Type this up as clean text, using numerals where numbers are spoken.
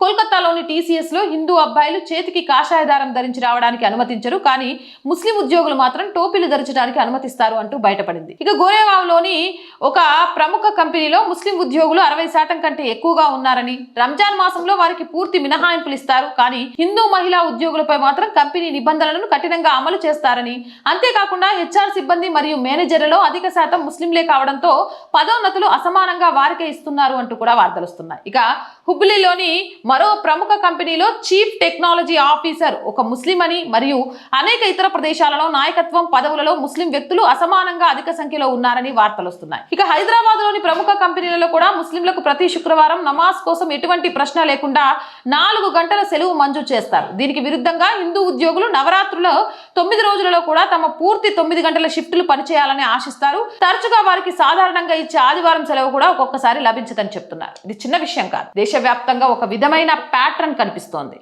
కోల్కతాలోని టీసీఎస్ లో హిందూ అబ్బాయిలు చేతికి కాషాయ దారం ధరించి రావడానికి అనుమతించరు, కానీ ముస్లిం ఉద్యోగులు మాత్రం టోపీలు ధరించడానికి అనుమతిస్తారు అంటూ బయటపడింది. ఇక గోరేగావ్లోని ఒక ప్రముఖ కంపెనీలో ముస్లిం ఉద్యోగులు 60% కంటే ఎక్కువగా ఉన్నారని, రంజాన్ మాసంలో వారికి పూర్తి మినహాయింపులు ఇస్తారు, కానీ హిందూ మహిళా ఉద్యోగులపై మాత్రం కంపెనీ నిబంధనలను కఠినంగా అమలు చేస్తారని, అంతేకాకుండా హెచ్ఆర్ సిబ్బంది మరియు మేనేజర్లలో అధిక శాతం ముస్లింలే కావడంతో పదోన్నతులు అసమానంగా వారికే ఇస్తున్నారు అంటూ కూడా వార్తలు వస్తున్నాయి. ఇక హుబ్లీలోని మరో ప్రముఖ కంపెనీలో చీఫ్ టెక్నాలజీ ఆఫీసర్ ఒక ముస్లిం అని మరియు అనేక ఇతర ప్రదేశాలలో నాయకత్వం పదవులలో ముస్లిం వ్యక్తులు అసమానంగా అధిక సంఖ్యలో ఉన్నారని వార్తలు వస్తున్నాయి. ఇక హైదరాబాద్ లోని ప్రముఖ కంపెనీలలో కూడా ముస్లింలకు ప్రతి శుక్రవారం నమాజ్ కోసం ఎటువంటి ప్రశ్న లేకుండా 4 గంటల సెలవు మంజూరు చేస్తారు. దీనికి విరుద్ధంగా హిందూ ఉద్యోగులు నవరాత్రుల 9 రోజులలో కూడా తమ పూర్తి 9 గంటల షిఫ్టులు పనిచేయాలని ఆశిస్తారు. తరచుగా వారికి సాధారణంగా ఇచ్చే ఆదివారం సెలవు కూడా ఒక్కొక్కసారి లభించదని చెప్తున్నారు. ఇది చిన్న విషయం కాదు. దేశవ్యాప్తంగా ఒక విధమైన ప్యాటర్న్ కనిపిస్తోంది.